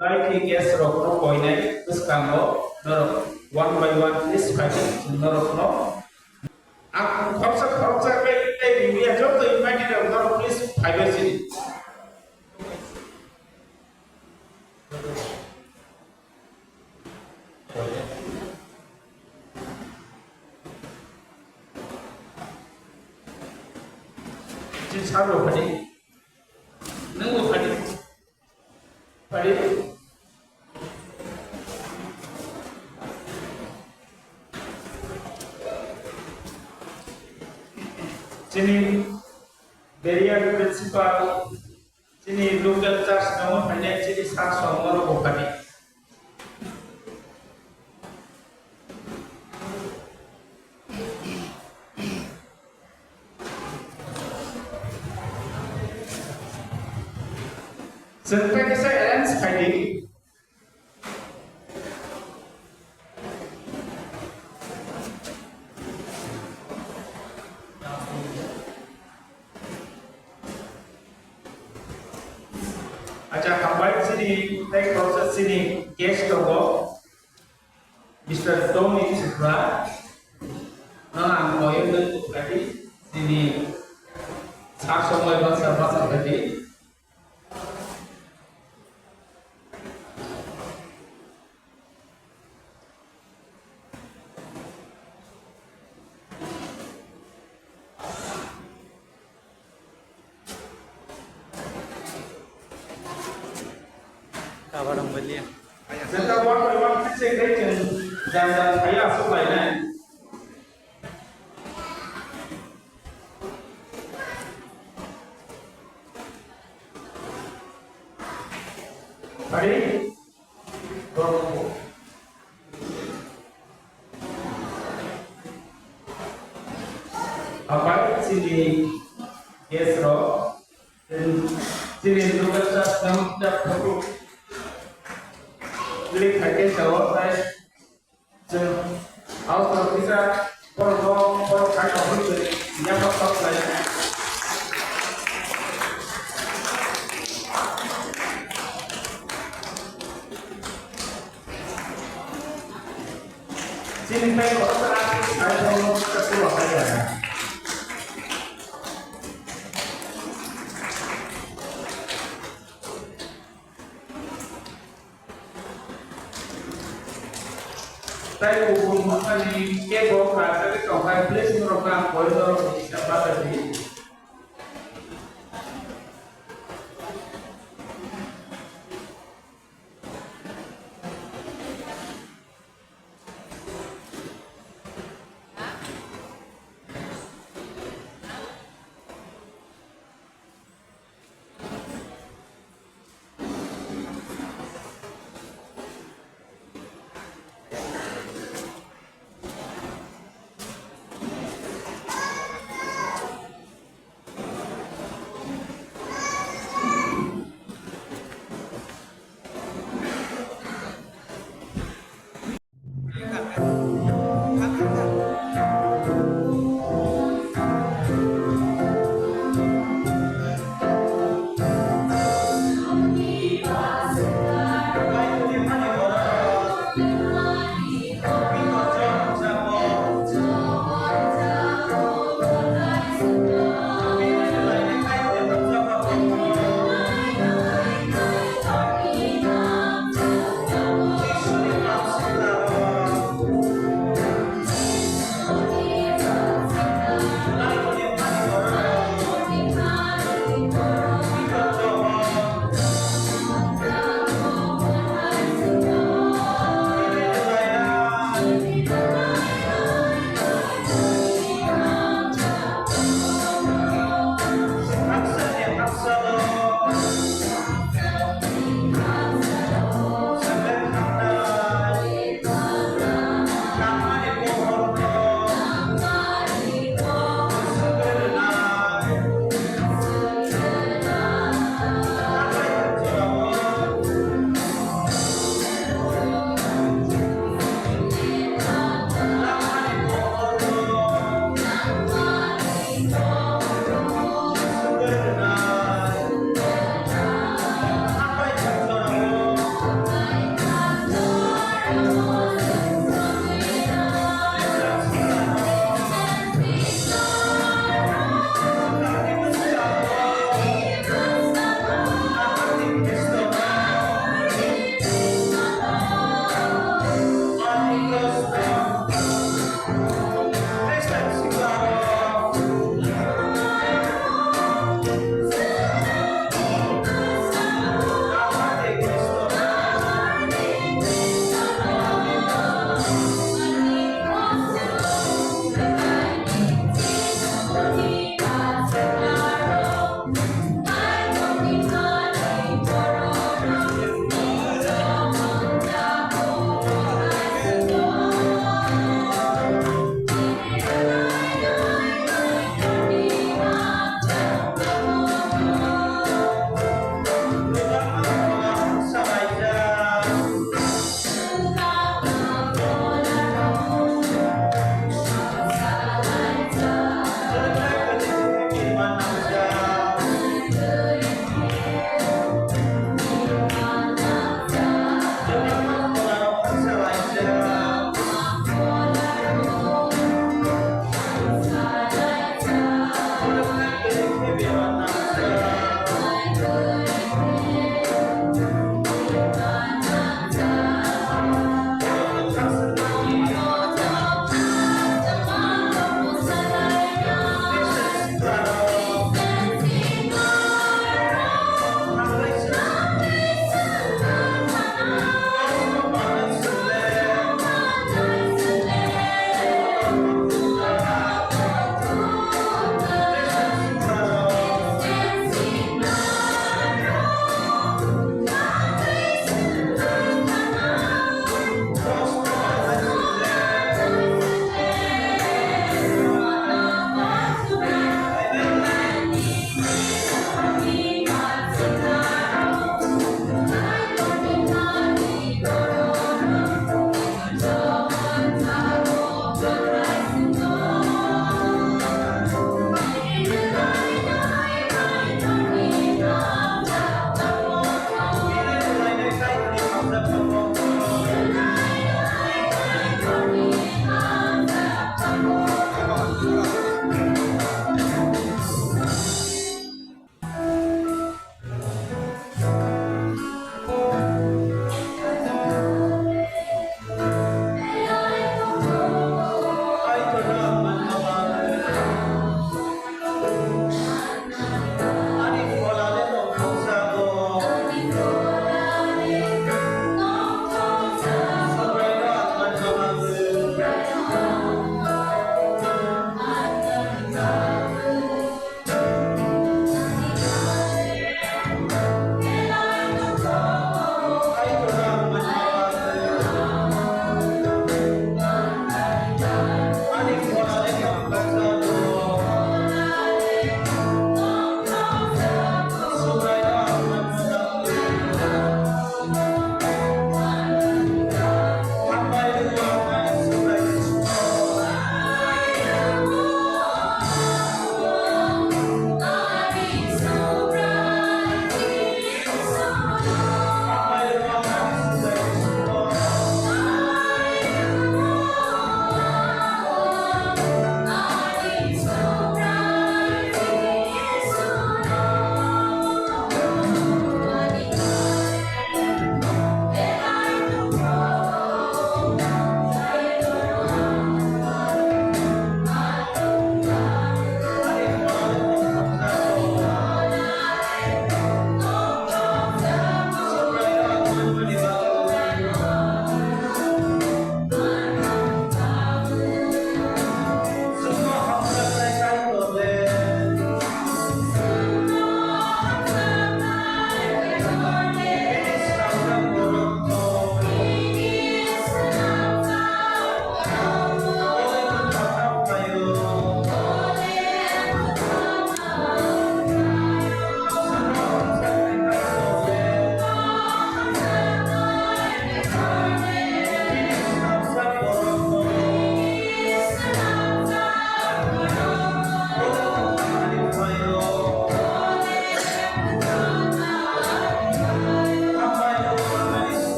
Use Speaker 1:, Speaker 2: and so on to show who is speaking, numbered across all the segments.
Speaker 1: Like gas rock no coinai, this kango, no, one by one is fighting, no. Ang khorsa kay bibiya job to imagine no please fiber city. Chin saro phadi. Nang phadi. Phadi. Sini Beria principal sini local church namun hanya sini sah somor bokani. Sampai ke saya arrange kali. Aja kampai sini, take proses sini, guest logo, Mr. Tommy Citra, ang koyo ng tadi sini, sa semua bahasa tadi.
Speaker 2: Kabarang beli.
Speaker 1: Setelah waktu fisik dan saya supply nih. Tadi, apa sini Yesro dan sini juga tidak perlu beli pakai jawab saya harus bisa kalau kaya harus yang apa saya sini saya mau keluar saya. Saya hubung di kebo rasa ke kau kai place merokam koridor siapa tadi.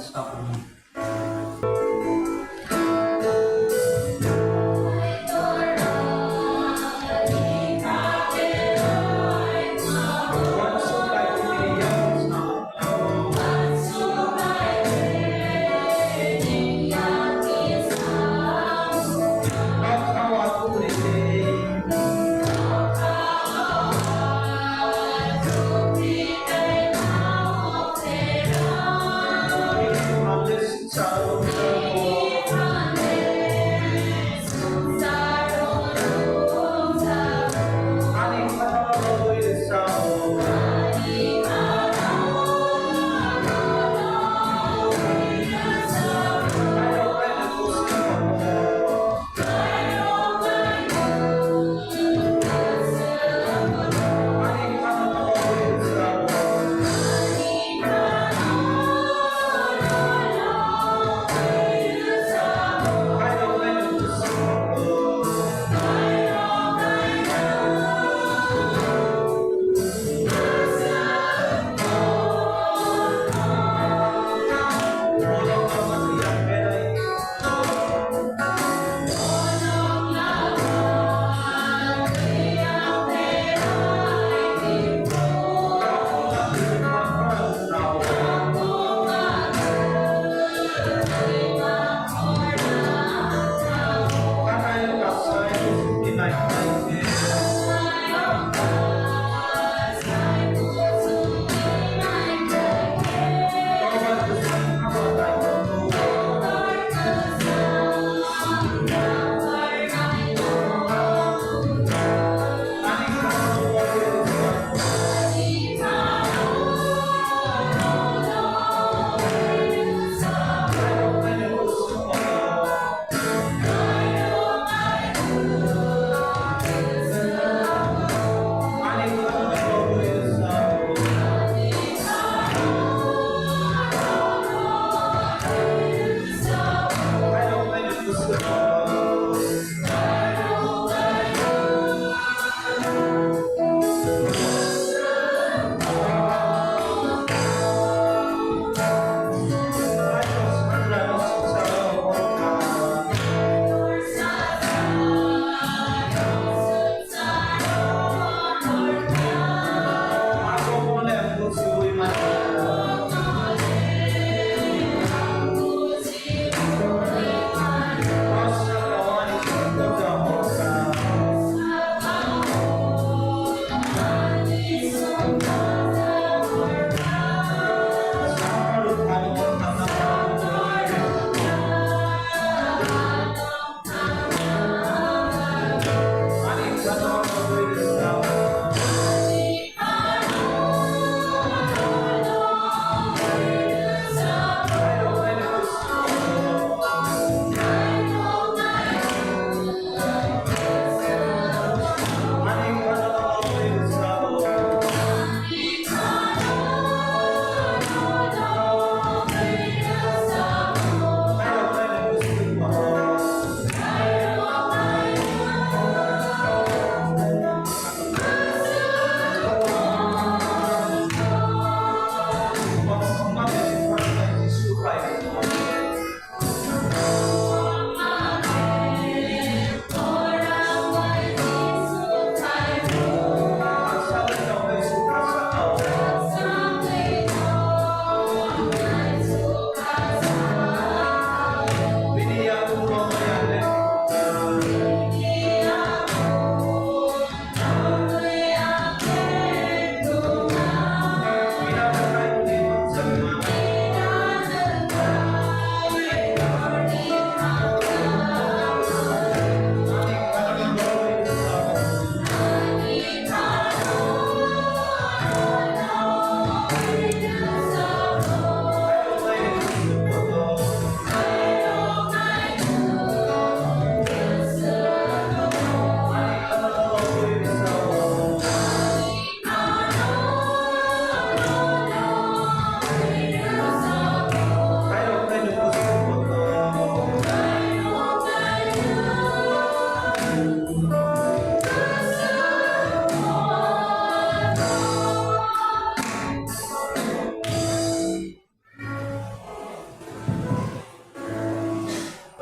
Speaker 1: stop.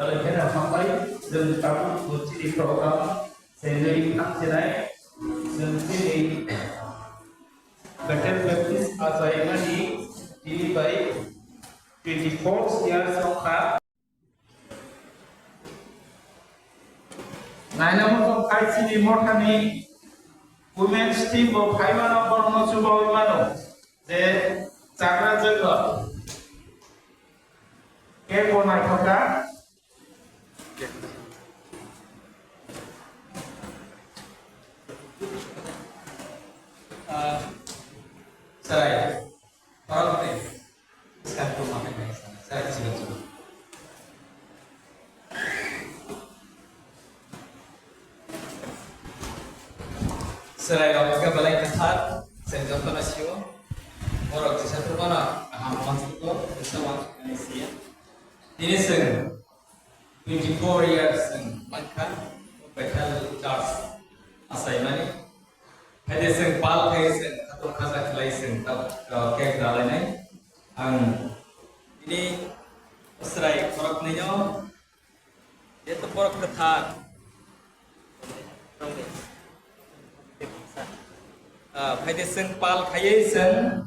Speaker 1: Bagaimana sampai dan kamu berciri program sendiri aksenai sendiri betul betul asalnya di baik 24 years songkha namun kaisi di morkani women's team of Haimano Borno Subawimano de Jagra Jaga Kepo Naitoka saya orang ini sekarang rumah saya di sini juga. Saya kalau balai ketat, saya contoh nasio, orang di satu mana, masuk itu bersama Indonesia. Ini seng 24 years maka betul charge asai mani. Ada seng pal hay seng atau kata kelai seng tak kek dalamnya. Ini serai orang ni jo, dia tu orang ketat. Ada seng pal hay seng,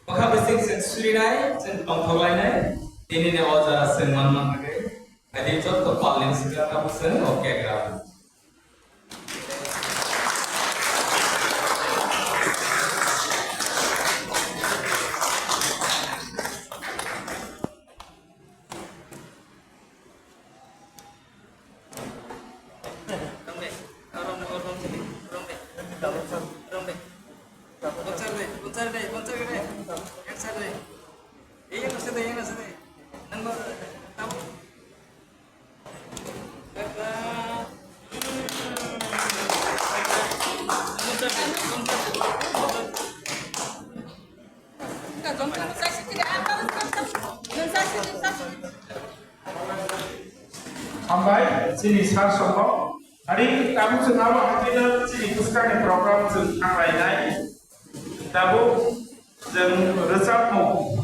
Speaker 1: maka berseng seng surinai seng tongkol lainnya. Ini ni orang seng mana lagi. Ada contoh paling segala kamu seng oke grab. Sampai sini sar sokong. Hari kamu sengawa hadir sini puskan program seng lain-lain. Tabu seng resapmu.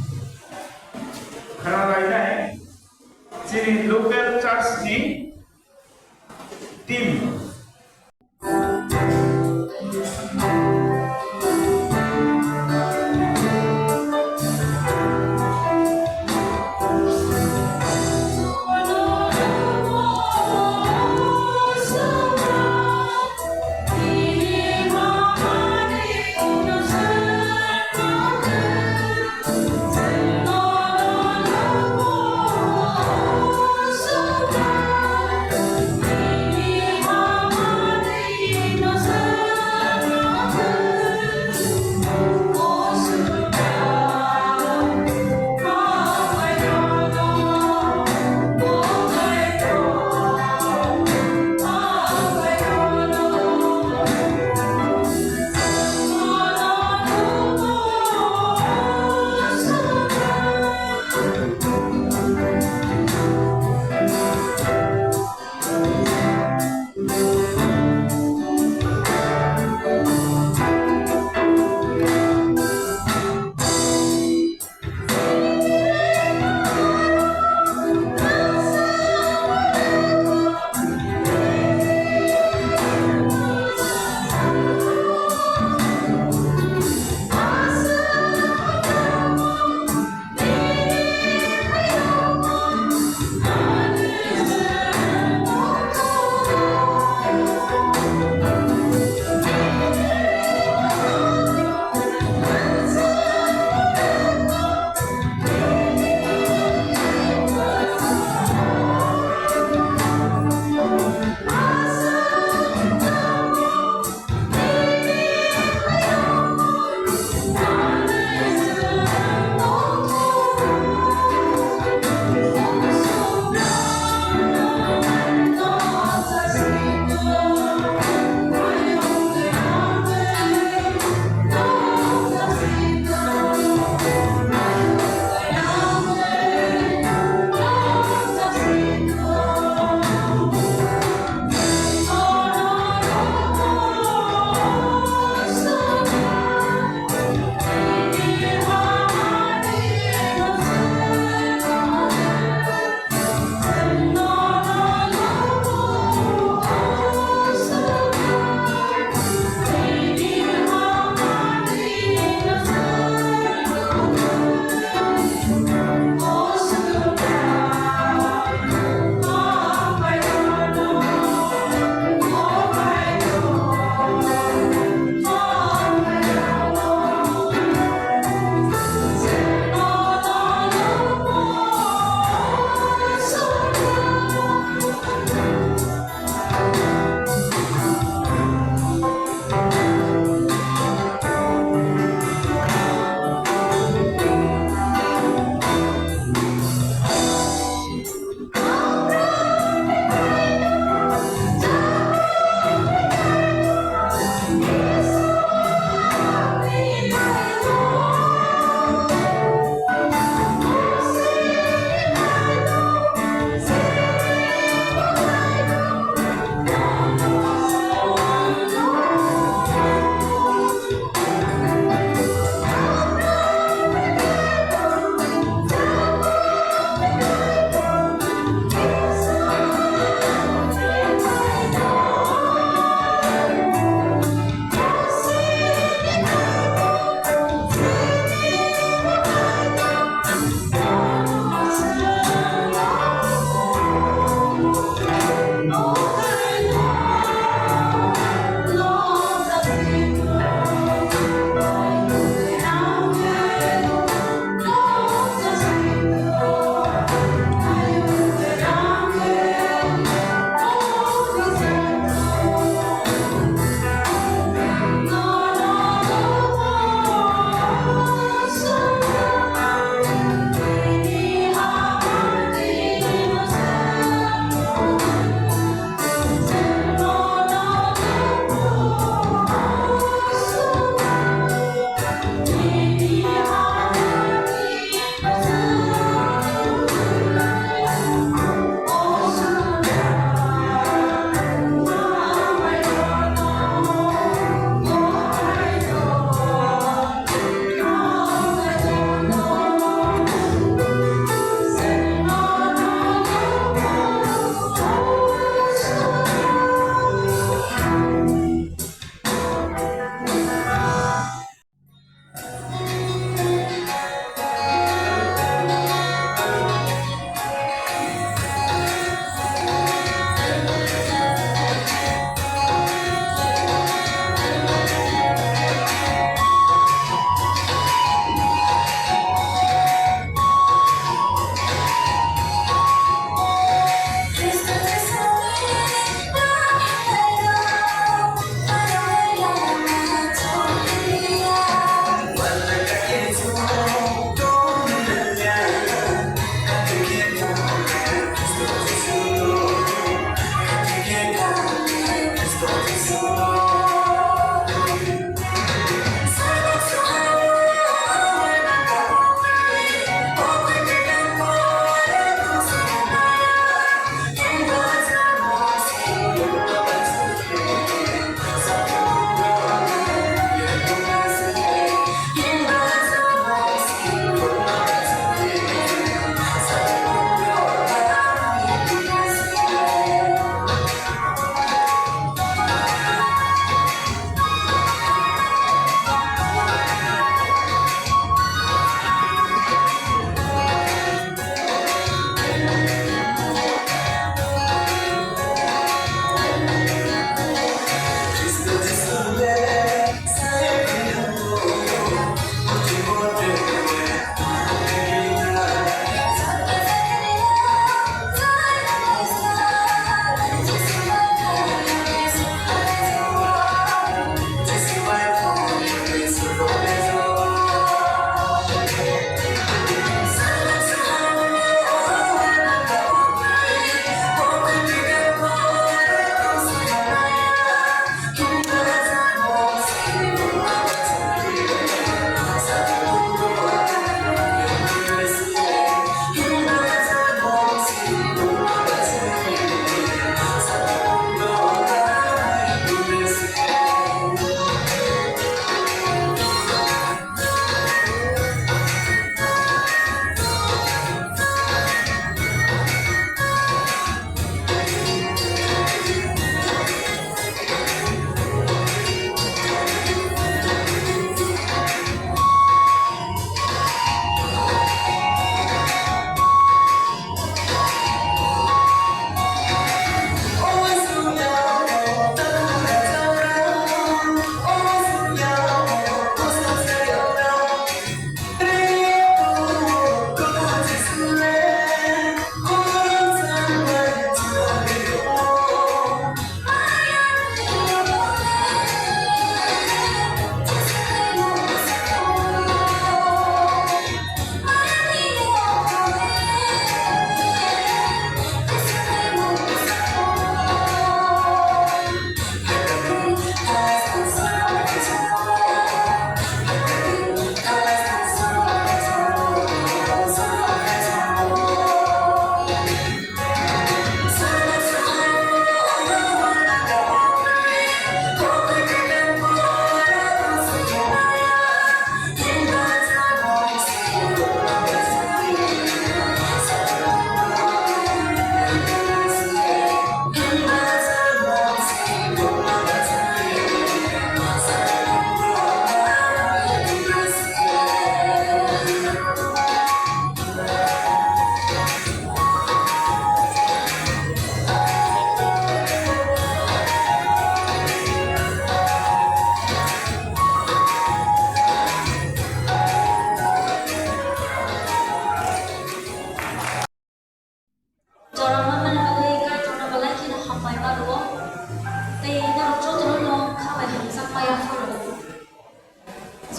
Speaker 1: Karena lain-lain sini local church ni tim.
Speaker 2: Oh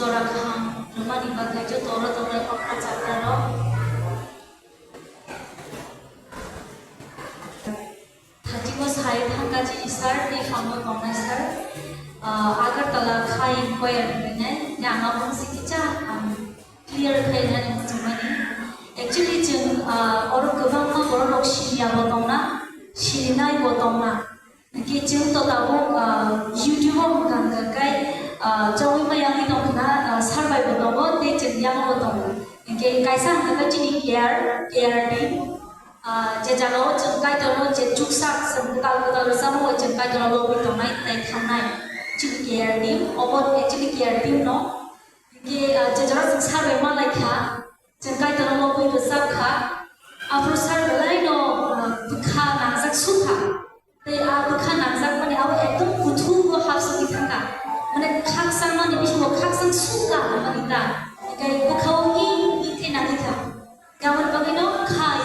Speaker 2: Jora Kham, Rumani Bagai Jo Toro Toro Okra Chakaro. Thatigo Sai Thangaji Sir, the Famo Tonga Sir, Agartala Khai Inquiry Bene, Yama Sikicha, clear Kailan Germany. Actually, Jung Orokama Borok Shiria Botona, Shirinai Botona. Kijung Totabo YouTube kan kai Joey Mayami Tokna Sarbai Botomo, they Jung Yang Botomo. Kaisang the Jini Care, KRD, Jajalo, Junkai Tono, Juksak, some Kalkata, some Junkai Tono with tonight, like Hanai, Jim KRD, or actually KRD, no? Jajaras Sarbai Malaka, Junkai Tono with the Sabka, after Sarbai no Bukha Nansak Suka. They are the kind of thing that our etum kutu go have some itanga. When a kaksan money is more kaksan suka manita. Okay, Bukau Itinanita. Gawan Bagino, Kai.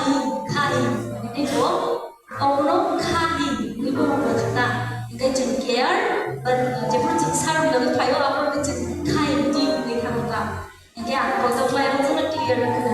Speaker 2: They go, or no Kai, we go over the time. They didn't care, but different things are the fire of the Kai deep we have got. Again, was a fire of the clear.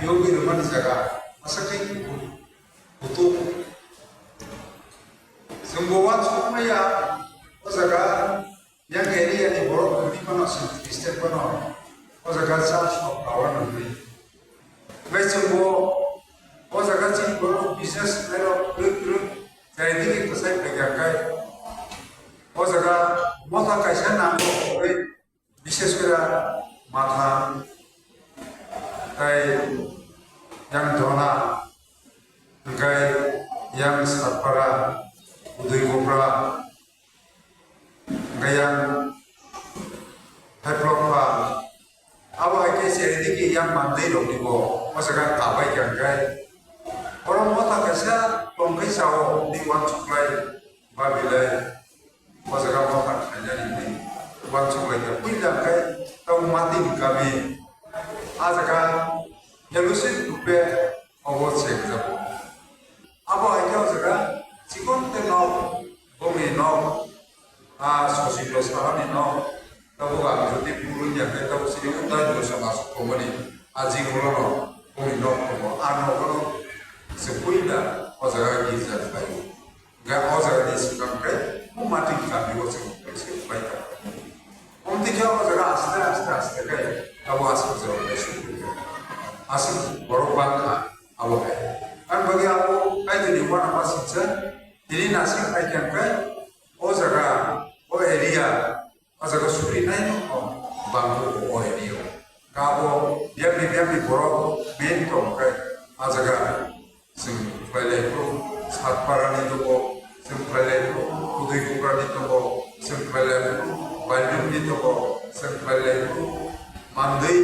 Speaker 3: 여기 이름은 제가 마사키 부두 정보와 총매야 어제가 yang area di bawah kami mana sistem mana 어제가 사실 나와는 우리 왜 정보 어제가 지금 bawah bisnis 내로 그런 jadi itu saya pegang 어제가 뭐다 kaisa 나고 왜 bisnis kira mata kayak yang dona kayak yang sapara Udai Gopra yang Hepropa apa aja sih ini yang mandai loh nih bo masakan tabai yang kayak orang mau tak kerja pengkai sawo di wan cukai babilai masakan mau tak kerja ini wan cukai ya pindah kayak tahu mati kami asalkan yang lusin dupe awal cek jabo apa aja masakan Cikon tenok, bumi nok, sosial sahani nok, tahu kan? Jadi burunya kita tahu sini udah juga masuk komuni, aji kulono, bumi nok, komo, kulo, sepuida, ozaga giza bayu, gak ozaga di sekampai, mati kami ozaga sepuida. Tiga ozaga aste kayak, tahu asal ozaga sepuida, asal baru bangka, awo kayak. Kan bagi aku, kayak jadi warna masih jadi nasi kayak ozaga area ozaga suri naik bangku area kabo dia borok mentok kayak ozaga sing pale pro saat parani itu bo sing pale pro kudui kuran itu bo sing pale pro bandung itu bo sing pale pro mandai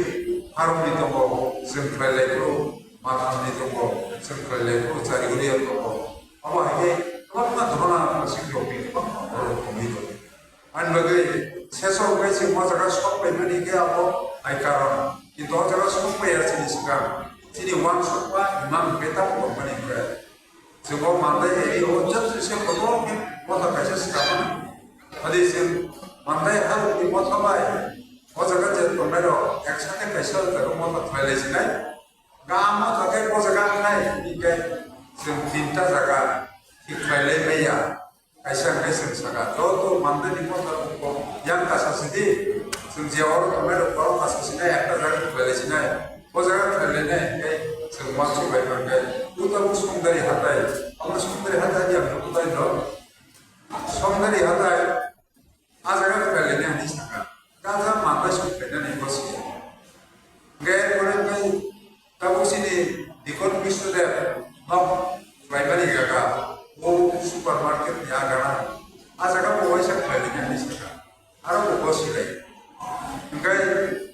Speaker 3: harum itu bo sing pale pro makan itu bo sing pale pro cari uri itu bo apa ini apa drona masih jopi apa komido an bagai sesuatu kayak sih masa kan stop ini kayak apa ikaran itu aja kan stop ya sini sekarang sini one stop imam beta kompani kayak semua mandai ini ojek sih betul kan masa kayak sekarang ada sih mandai harus di masa baik masa kan jadi pemero actionnya kayak terus masa terlalu sih gama kayak masa kan naik ini kayak cinta jaga Ikhlalai maya, kaisa saga. Toto mandani motor ko yang kasasidi, senjawar kamera ko kasasina ekta jaga ikhlalai sina. O jaga ikhlalai ne kai semua coba kai. Uta sundari hatai, amra sundari hatai yang utai no. Sundari hatai, a jaga ikhlalai ne ani saga. Kaza manda sundari ne kosi. Gaya orang kai tahu sini dikon bisu deh, no, primary gaga. वो supermarket यहाँ गना आज अगर वो ऐसा खरीदने नहीं सकता अरे वो बहुत सी रही इनका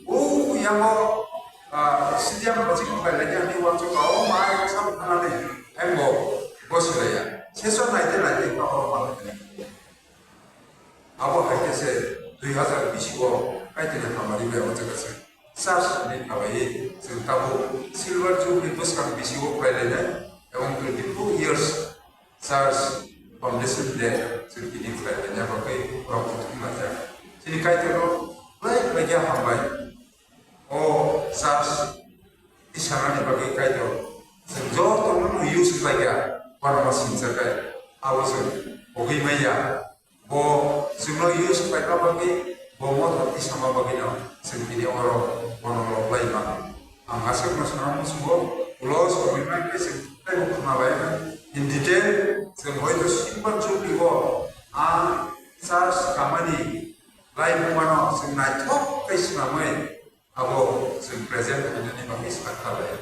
Speaker 3: वो यहाँ वो सीधे हम बच्चे को खरीदने नहीं वो जो काओ मार के सब खाना नहीं हम वो बहुत सी रही है छह सौ नाइटे का और मालूम नहीं अब वो है कैसे 2020 को कहते हैं हमारी व्यवस्था कैसे सास ने कभी सिर्फ वो सिल्वर जुबली बस का 20 को खरीदने एवं 22 years SARS Foundation Day sedikit influencernya pakai produk macam sini kayak itu baik lagi hambai oh SARS di sana nih pakai kayak itu sejauh temen use lagi para mesin saya awas oke maya bo semua use pakai bo di sama bagian sedikit orang lagi mah angkasa masyarakat semua pulau sebelumnya kita bukan apa in detail semua itu simpan cukup SARS kamani lain mana sengaja top case namanya abo sen present ini bagi sekarang ya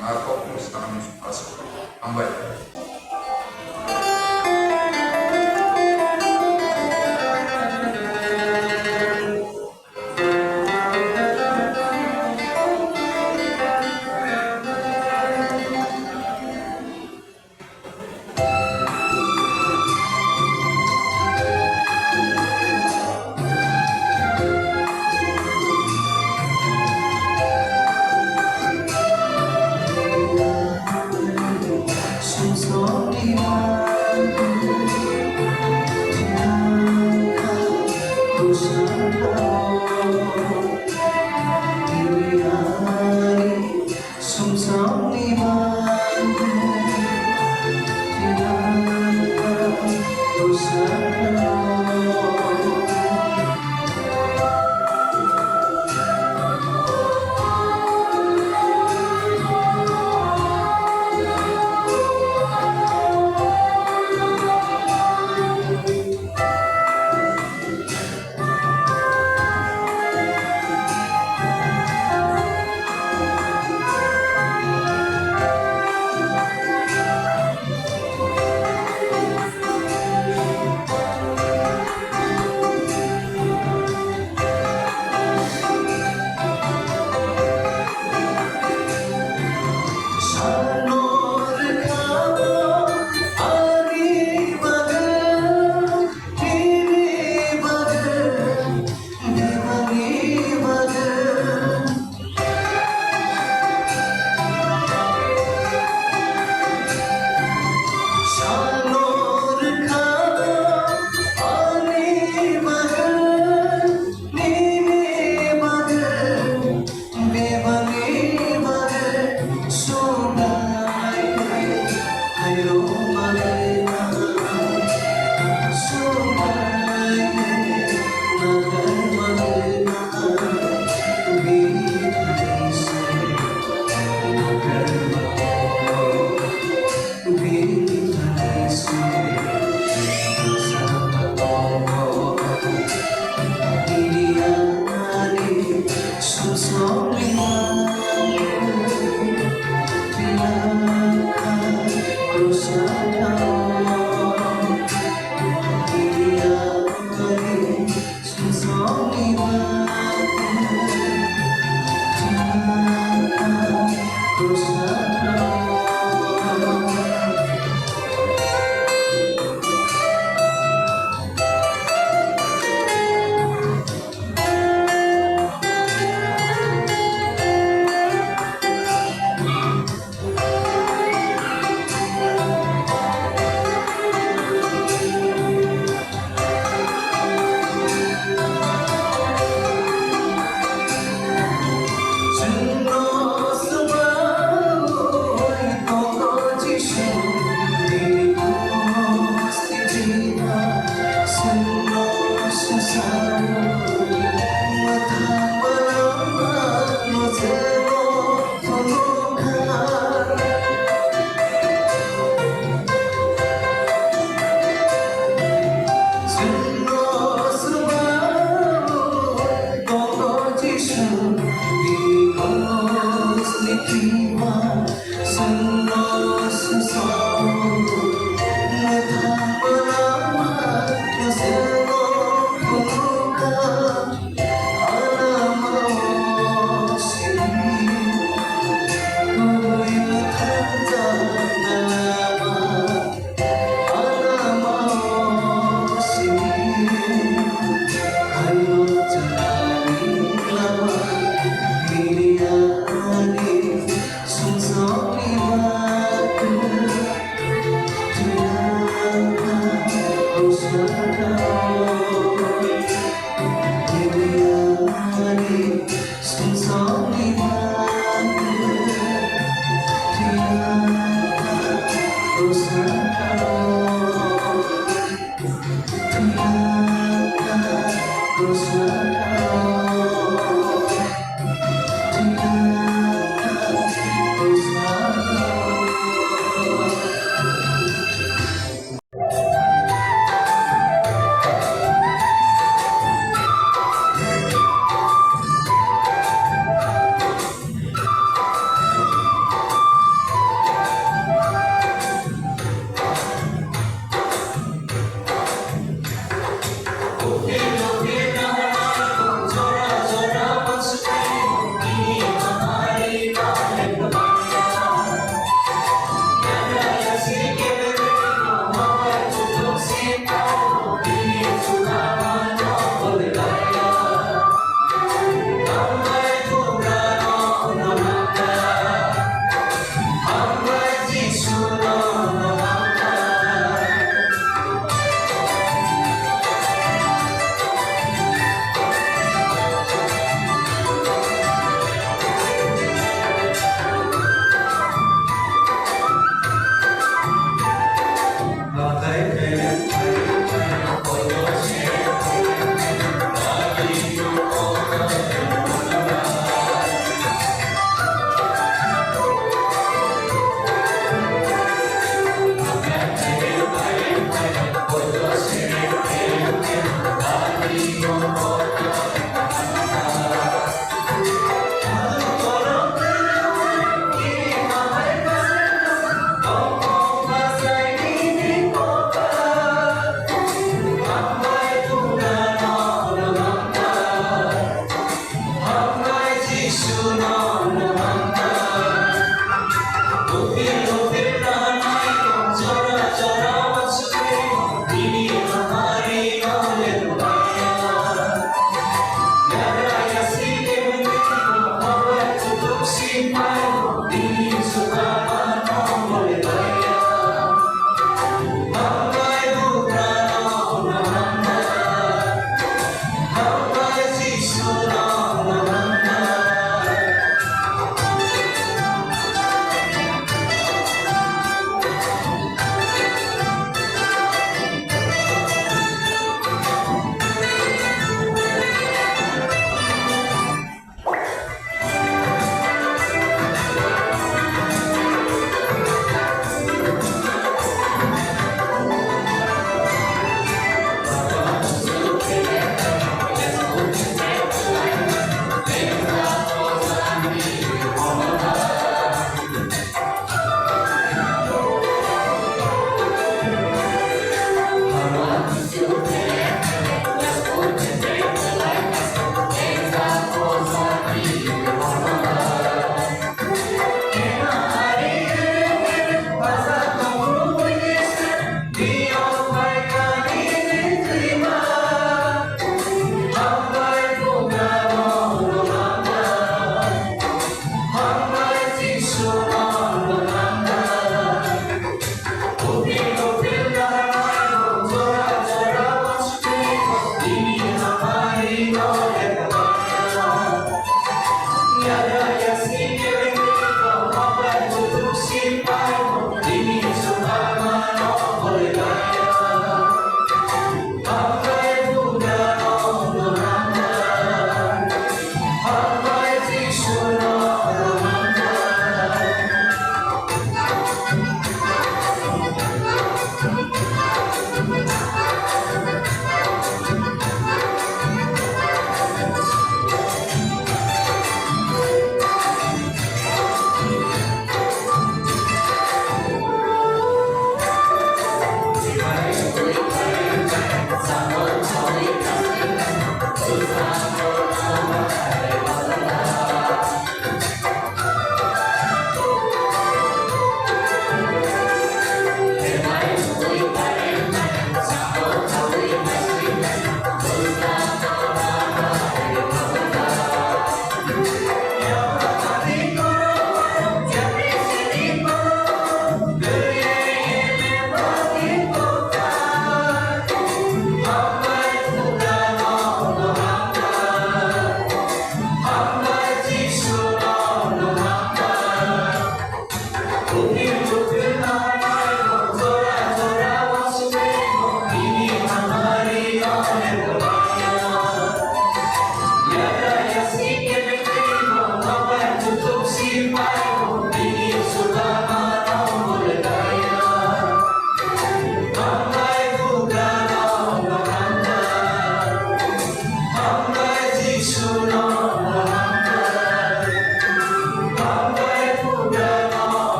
Speaker 3: aku pun sekarang masuk ambil
Speaker 4: Sometimes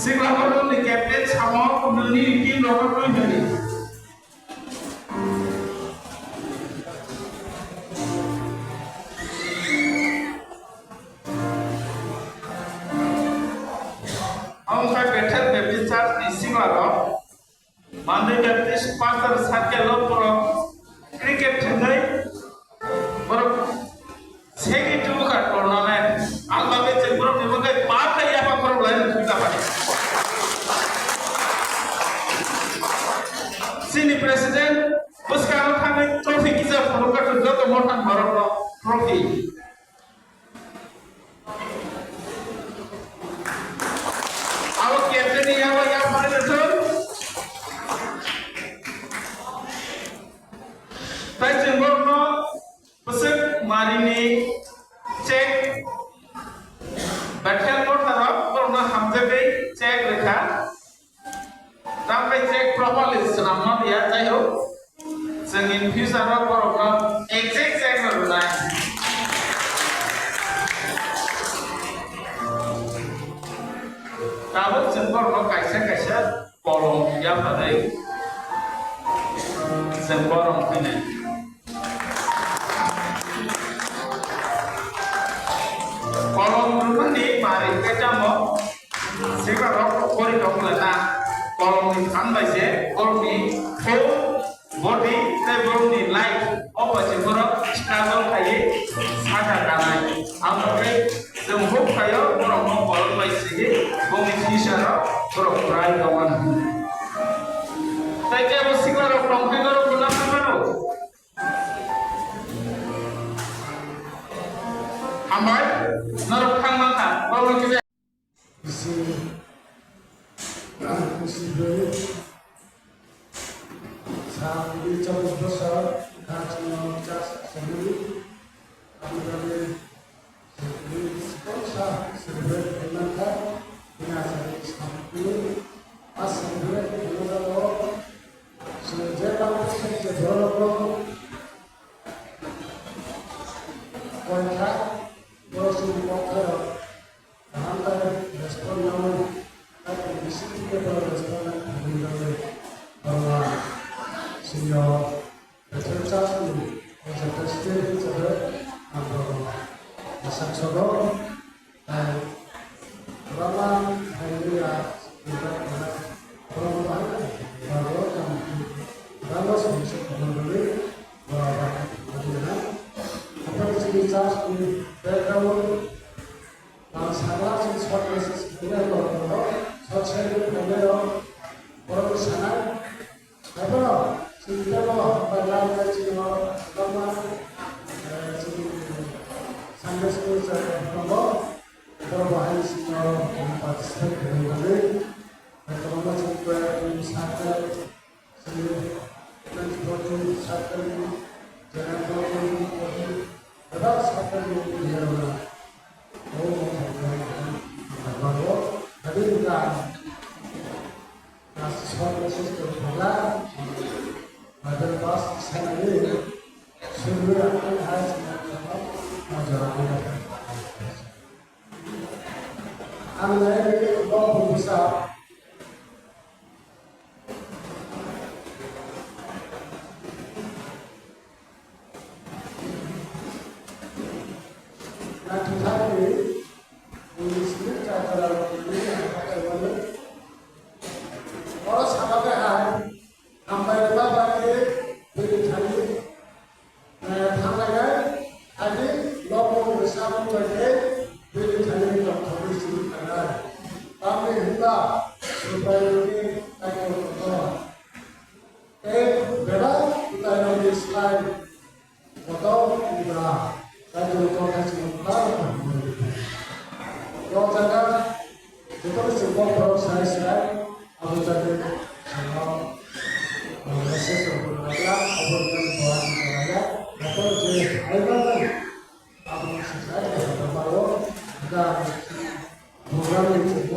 Speaker 1: Singapore ni captain sama nani team Robert Roy jadi. Ang kai better baptist church di Singapore. Mandi baptist pastor sakya lo pro cricket thangai. Pro segi tu ka tournament. Ang babe cembro ni bagai pa kai apa pro lain kita pada. Sini presiden उसका हमें trophy किसे follow कर तो तो मोटा बड़ा trophy अब captain या हमारे तो पैसे बोलना बस मारिने चेक बैठल मोटा बोलना हम जब चेक रखा तब पे चेक प्रॉपर्ली सुनामा दिया चाहिए जों इन फिउचाराव बर'फ्रा एक्जेक्ट जायगा लुनाय दाबो जों बर'फ्राव खायसे कलम गैयाब्लाथाय जों बर' फैनाय कलम लुनानै मारै गायजामो सिगाङाव करि दंलाना कलमनि खानबायसे कलमनि full body table ni light apa sih borok struggle kaye sada kanai ampe sembuh kayo borok mau borok mai sigi bumi kisara borok try kawan tai ke musiklar pangkai garo guna karo amai narok khang maka borok kita
Speaker 4: Sabi jauh besar, kajian jas sendiri, apabila sendiri sekolah sendiri menangkap, binasa sendiri, asal sendiri menangkap, sejauh sejauh kontrak, proses kontrak, antar respon namun, tapi di sini kita respon mengenai bahwa Signor Petrosasni, was a president of the Saxophone, and Raman Hallelujah, Sunday school perubahan sinyal partisipasi dari ekonomi juga wisata seni transportasi wisata jalan tol ada wisata di daerah baru tadi juga mahasiswa mahasiswa sekolah ada pas sana ini sudah ada Anda ini bawa besar. Nanti hari ini sini cara ini apa yang orang sahabat hari sampai berapa hari ini hari tanggal hari lombok bersama mereka ini hari kami hendak supaya ini akan berdoa. Berat kita yang di slide foto kita dan juga kasih memperbaiki. Kalau jangan kita semua proses slide aku jadi semua proses berada aku jadi buat berada atau jadi ayat aku selesai baru kita program itu